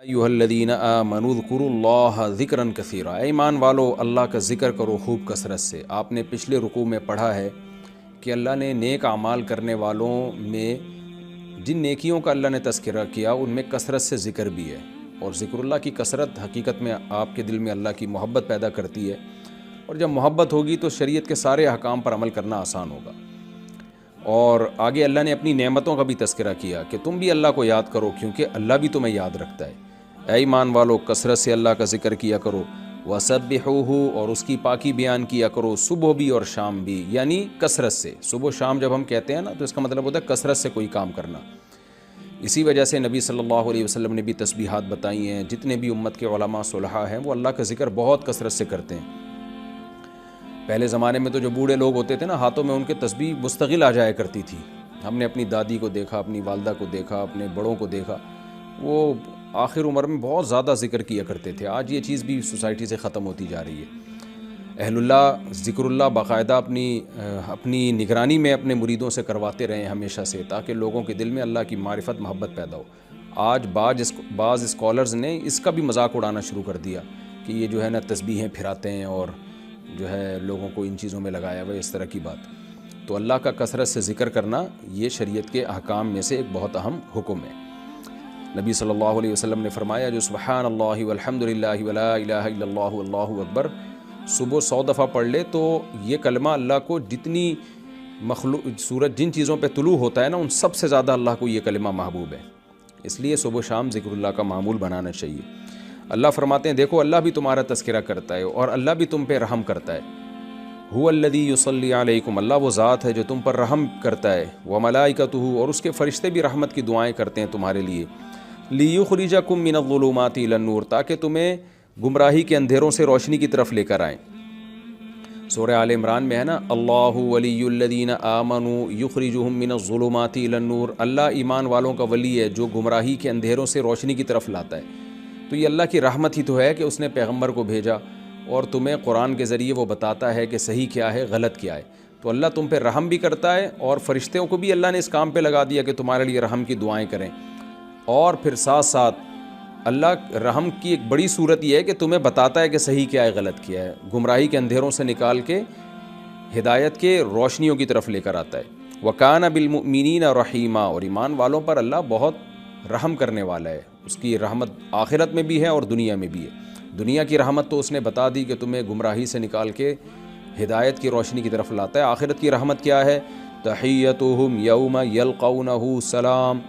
ایھا الذین آمنوا اذکروا اللہ ذکرا کثیرا، اے ایمان والو اللہ کا ذکر کرو خوب کثرت سے۔ آپ نے پچھلے رکوع میں پڑھا ہے کہ اللہ نے نیک اعمال کرنے والوں میں جن نیکیوں کا اللہ نے تذکرہ کیا ان میں کثرت سے ذکر بھی ہے، اور ذکر اللہ کی کثرت حقیقت میں آپ کے دل میں اللہ کی محبت پیدا کرتی ہے، اور جب محبت ہوگی تو شریعت کے سارے احکام پر عمل کرنا آسان ہوگا۔ اور آگے اللہ نے اپنی نعمتوں کا بھی تذکرہ کیا کہ تم بھی اللہ کو یاد کرو کیونکہ اللہ بھی تمہیں یاد رکھتا ہے۔ اے ایمان والو کثرت سے اللہ کا ذکر کیا کرو، وَسَبِّحُوهُ، اور اس کی پاکی بیان کیا کرو، صبح بھی اور شام بھی، یعنی کثرت سے۔ صبح و شام جب ہم کہتے ہیں نا تو اس کا مطلب ہوتا ہے کثرت سے کوئی کام کرنا۔ اسی وجہ سے نبی صلی اللہ علیہ وسلم نے بھی تسبیحات بتائی ہیں، جتنے بھی امت کے علماء صلحاء ہیں وہ اللہ کا ذکر بہت کثرت سے کرتے ہیں۔ پہلے زمانے میں تو جو بوڑھے لوگ ہوتے تھے نا، ہاتھوں میں ان کے تسبیح مستقل آ جایا کرتی تھی۔ ہم نے اپنی دادی کو دیکھا، اپنی والدہ کو دیکھا، اپنے بڑوں کو دیکھا، وہ آخر عمر میں بہت زیادہ ذکر کیا کرتے تھے۔ آج یہ چیز بھی سوسائٹی سے ختم ہوتی جا رہی ہے۔ اہل اللہ ذکر اللہ باقاعدہ اپنی نگرانی میں اپنے مریدوں سے کرواتے رہیں ہمیشہ سے، تاکہ لوگوں کے دل میں اللہ کی معرفت محبت پیدا ہو۔ آج بعض اسکالرز نے اس کا بھی مذاق اڑانا شروع کر دیا کہ یہ جو ہے نا تسبیحیں پھراتے ہیں اور جو ہے لوگوں کو ان چیزوں میں لگایا ہوا، اس طرح کی بات۔ تو اللہ کا کثرت سے ذکر کرنا یہ شریعت کے احکام میں سے ایک بہت اہم حکم ہے۔ نبی صلی اللہ علیہ وسلم نے فرمایا جو سبحان اللہ والحمد للہ ولا الہ الا اللہ واللہ اکبر صبح 100 دفعہ پڑھ لے تو یہ کلمہ اللہ کو جتنی سورج جن چیزوں پہ طلوع ہوتا ہے نا ان سب سے زیادہ اللہ کو یہ کلمہ محبوب ہے، اس لیے صبح و شام ذکر اللہ کا معمول بنانا چاہیے۔ اللہ فرماتے ہیں دیکھو اللہ بھی تمہارا تذکرہ کرتا ہے اور اللہ بھی تم پہ رحم کرتا ہے۔ هو الذی یصلی علیکم، اللہ وہ ذات ہے جو تم پر رحم کرتا ہے، وملائکتہ، اور اس کے فرشتے بھی رحمت کی دعائیں کرتے ہیں تمہارے لیے، لیخرجکم من الظلمات الی النور، تاکہ تمہیں گمراہی کے اندھیروں سے روشنی کی طرف لے کر آئیں۔ سورہ آل عمران میں ہے نا اللہ ولی الذین آمنوا یخرجہم من الظلمات الی النور، اللہ ایمان والوں کا ولی ہے جو گمراہی کے اندھیروں سے روشنی کی طرف لاتا ہے۔ تو یہ اللہ کی رحمت ہی تو ہے کہ اس نے پیغمبر کو بھیجا اور تمہیں قرآن کے ذریعے وہ بتاتا ہے کہ صحیح کیا ہے غلط کیا ہے۔ تو اللہ تم پہ رحم بھی کرتا ہے اور فرشتوں کو بھی اللہ نے اس کام پہ لگا دیا کہ تمہارے لیے رحم کی دعائیں کریں، اور پھر ساتھ ساتھ اللہ رحم کی ایک بڑی صورت یہ ہے کہ تمہیں بتاتا ہے کہ صحیح کیا ہے غلط کیا ہے، گمراہی کے اندھیروں سے نکال کے ہدایت کے روشنیوں کی طرف لے کر آتا ہے۔ وَكَانَ بِالْمُؤْمِنِينَ رَحِيمًا، اور ایمان والوں پر اللہ بہت رحم کرنے والا ہے، اس کی رحمت آخرت میں بھی ہے اور دنیا میں بھی ہے۔ دنیا کی رحمت تو اس نے بتا دی کہ تمہیں گمراہی سے نکال کے ہدایت کی روشنی کی طرف لاتا ہے۔ آخرت کی رحمت کیا ہے؟ تحیتہم یوم یلقونہ سلام،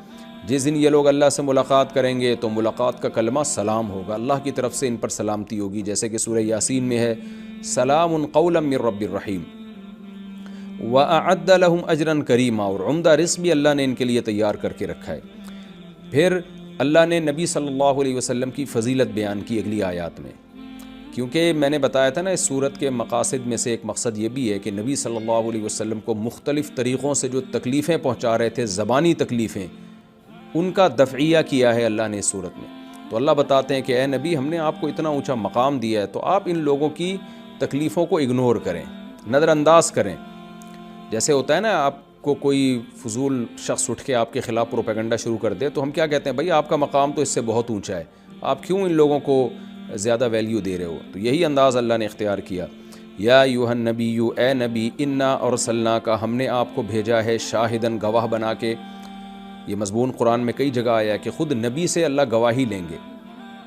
جس دن یہ لوگ اللہ سے ملاقات کریں گے تو ملاقات کا کلمہ سلام ہوگا، اللہ کی طرف سے ان پر سلامتی ہوگی، جیسے کہ سورہ یاسین میں ہے سلام قولا من رب الرحیم۔ وَأَعَدَّ لَهُمْ أَجْرًا كَرِيمًا، اور عمدہ رزق بھی اللہ نے ان کے لیے تیار کر کے رکھا ہے۔ پھر اللہ نے نبی صلی اللہ علیہ وسلم کی فضیلت بیان کی اگلی آیات میں، کیونکہ میں نے بتایا تھا نا اس صورت کے مقاصد میں سے ایک مقصد یہ بھی ہے کہ نبی صلی اللہ علیہ وسلم کو مختلف طریقوں سے جو تکلیفیں پہنچا رہے تھے، زبانی تکلیفیں، ان کا دفعیہ کیا ہے اللہ نے اس صورت میں۔ تو اللہ بتاتے ہیں کہ اے نبی ہم نے آپ کو اتنا اونچا مقام دیا ہے تو آپ ان لوگوں کی تکلیفوں کو اگنور کریں، نظر انداز کریں۔ جیسے ہوتا ہے نا آپ کو کوئی فضول شخص اٹھ کے آپ کے خلاف پروپیگنڈا شروع کر دے تو ہم کیا کہتے ہیں، بھائی آپ کا مقام تو اس سے بہت اونچا ہے، آپ کیوں ان لوگوں کو زیادہ ویلیو دے رہے ہو؟ تو یہی انداز اللہ نے اختیار کیا۔ یا ایھا النبی، اے نبی، انا ارسلناک، ہم نے آپ کو بھیجا ہے شاہدن، گواہ بنا کے۔ یہ مضمون قرآن میں کئی جگہ آیا ہے کہ خود نبی سے اللہ گواہی لیں گے،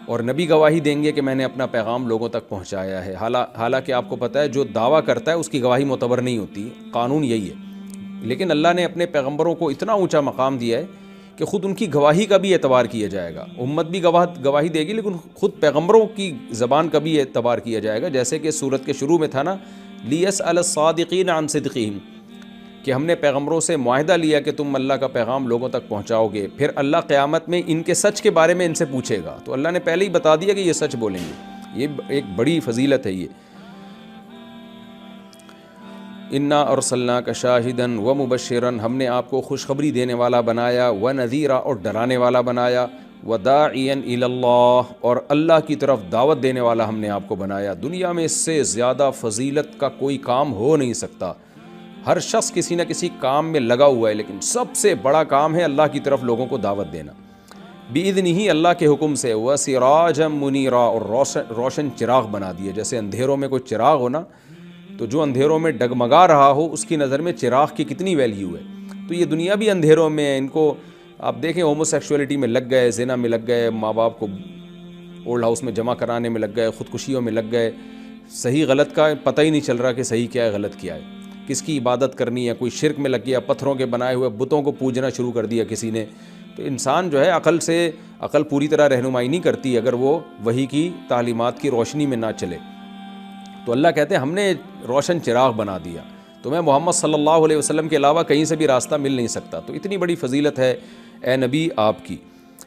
اور نبی گواہی دیں گے کہ میں نے اپنا پیغام لوگوں تک پہنچایا ہے۔ حالانکہ آپ کو پتہ ہے جو دعویٰ کرتا ہے اس کی گواہی معتبر نہیں ہوتی، قانون یہی ہے، لیکن اللہ نے اپنے پیغمبروں کو اتنا اونچا مقام دیا ہے کہ خود ان کی گواہی کا بھی اعتبار کیا جائے گا۔ امت بھی گواہی دے گی لیکن خود پیغمبروں کی زبان کا بھی اعتبار کیا جائے گا، جیسے کہ سورت کے شروع میں تھا نا لیسأل الصادقین عن صدقہم، کہ ہم نے پیغمبروں سے معاہدہ لیا کہ تم اللہ کا پیغام لوگوں تک پہنچاؤ گے، پھر اللہ قیامت میں ان کے سچ کے بارے میں ان سے پوچھے گا، تو اللہ نے پہلے ہی بتا دیا کہ یہ سچ بولیں گے۔ یہ ایک بڑی فضیلت ہے یہ۔ انا ارسلناک شاہدا ومبشرا، ہم نے آپ کو خوشخبری دینے والا بنایا، ونذیرا، اور ڈرانے والا بنایا، وداعیا الی اللہ، اور اللہ کی طرف دعوت دینے والا ہم نے آپ کو بنایا۔ دنیا میں اس سے زیادہ فضیلت کا کوئی کام ہو نہیں سکتا۔ ہر شخص کسی نہ کسی کام میں لگا ہوا ہے، لیکن سب سے بڑا کام ہے اللہ کی طرف لوگوں کو دعوت دینا۔ بِإِذْنِهِ ہی اللہ کے حکم سے، وَسِرَاجًا مُنِيرًا اور روشن چراغ بنا دیا. جیسے اندھیروں میں کوئی چراغ ہو نا، تو جو اندھیروں میں ڈگمگا رہا ہو اس کی نظر میں چراغ کی کتنی ویلیو ہے. تو یہ دنیا بھی اندھیروں میں ہے. ان کو آپ دیکھیں ہومو سیکشولیٹی میں لگ گئے، زنا میں لگ گئے، ماں باپ کو اولڈ ہاؤس میں جمع کرانے میں لگ گئے، خودکشیوں میں لگ گئے. صحیح غلط کا پتہ ہی نہیں چل رہا کہ صحیح کیا ہے غلط کیا ہے، کس کی عبادت کرنی ہے. کوئی شرک میں لگ گیا، پتھروں کے بنائے ہوئے بتوں کو پوجنا شروع کر دیا کسی نے. تو انسان جو ہے عقل پوری طرح رہنمائی نہیں کرتی اگر وہ وحی کی تعلیمات کی روشنی میں نہ چلے. تو اللہ کہتے ہیں ہم نے روشن چراغ بنا دیا، تمہیں محمد صلی اللہ علیہ وسلم کے علاوہ کہیں سے بھی راستہ مل نہیں سکتا. تو اتنی بڑی فضیلت ہے اے نبی آپ کی،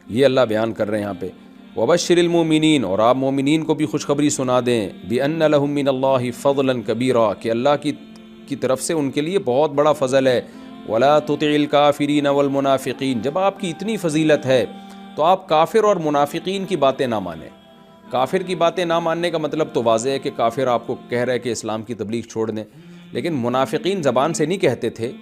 یہ اللہ بیان کر رہے ہیں یہاں پہ. وبشر المؤمنین، اور آپ مومنین کو بھی خوشخبری سنا دیں، بأن لهم من اللہ فضلا کبیرا، کہ اللہ کی طرف سے ان کے لیے بہت بڑا فضل ہے. ولا تطع الکافرین والمنافقین، جب آپ کی اتنی فضیلت ہے تو آپ کافر اور منافقین کی باتیں نہ مانیں. کافر کی باتیں نہ ماننے کا مطلب تو واضح ہے کہ کافر آپ کو کہہ رہے کہ اسلام کی تبلیغ چھوڑ دیں، لیکن منافقین زبان سے نہیں کہتے تھے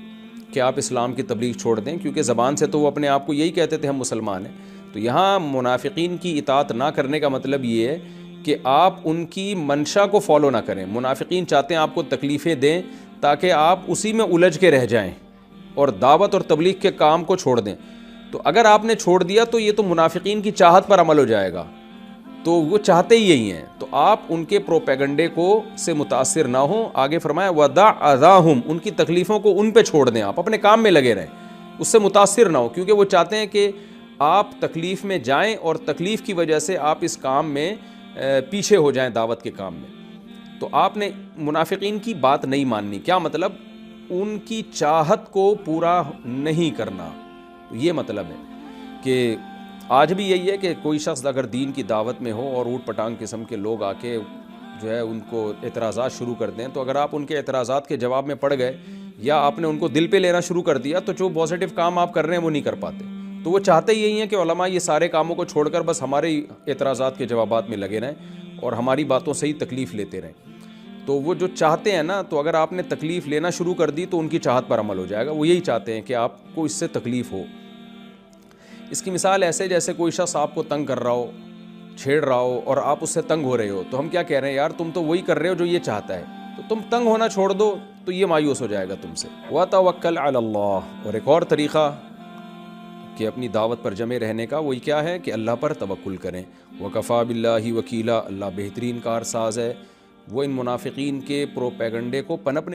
کہ آپ اسلام کی تبلیغ چھوڑ دیں، کیونکہ زبان سے تو وہ اپنے آپ کو یہی کہتے تھے ہم مسلمان ہیں. تو یہاں منافقین کی اطاعت نہ کرنے کا مطلب یہ ہے کہ آپ ان کی منشا کو فالو نہ کریں. منافقین چاہتے ہیں آپ کو تکلیفیں دیں تاکہ آپ اسی میں الجھ کے رہ جائیں اور دعوت اور تبلیغ کے کام کو چھوڑ دیں. تو اگر آپ نے چھوڑ دیا تو یہ تو منافقین کی چاہت پر عمل ہو جائے گا، تو وہ چاہتے ہی یہی ہیں. تو آپ ان کے پروپیگنڈے کو سے متاثر نہ ہوں. آگے فرمایا وَدَعْ أَذَاهُمْ، ان کی تکلیفوں کو ان پہ چھوڑ دیں، آپ اپنے کام میں لگے رہیں، اس سے متاثر نہ ہو، کیونکہ وہ چاہتے ہیں کہ آپ تکلیف میں جائیں اور تکلیف کی وجہ سے آپ اس کام میں پیچھے ہو جائیں دعوت کے کام میں. تو آپ نے منافقین کی بات نہیں ماننی. کیا مطلب؟ ان کی چاہت کو پورا نہیں کرنا. یہ مطلب ہے کہ آج بھی یہی ہے کہ کوئی شخص اگر دین کی دعوت میں ہو اور اوٹ پٹانگ قسم کے لوگ آ کے جو ہے ان کو اعتراضات شروع کر دیں، تو اگر آپ ان کے اعتراضات کے جواب میں پڑ گئے یا آپ نے ان کو دل پہ لینا شروع کر دیا تو جو پازیٹیو کام آپ کر رہے ہیں وہ نہیں کر پاتے. تو وہ چاہتے ہی یہی ہیں کہ علماء یہ سارے کاموں کو چھوڑ کر بس ہمارے اعتراضات کے جوابات میں لگے رہیں اور ہماری باتوں سے ہی تکلیف لیتے رہیں. تو وہ جو چاہتے ہیں نا، تو اگر آپ نے تکلیف لینا شروع کر دی تو ان کی چاہت پر عمل ہو جائے گا. وہ یہی چاہتے ہیں کہ آپ کو اس سے تکلیف ہو. اس کی مثال ایسے جیسے کوئی شخص آپ کو تنگ کر رہا ہو، چھیڑ رہا ہو اور آپ اس سے تنگ ہو رہے ہو، تو ہم کیا کہہ رہے ہیں، یار تم تو وہی کر رہے ہو جو یہ چاہتا ہے، تو تم تنگ ہونا چھوڑ دو تو یہ مایوس ہو جائے گا تم سے. وَتَوَکَّلْ عَلَى اللَّهِ، اور ایک اور طریقہ کہ اپنی دعوت پر جمے رہنے کا وہی کیا ہے کہ اللہ پر توکل کریں. وَكَفَى بِاللَّهِ وَكِيلًا، اللہ بہترین کارساز ہے. وہ ان منافقین کے پروپیگنڈے کو پنپنے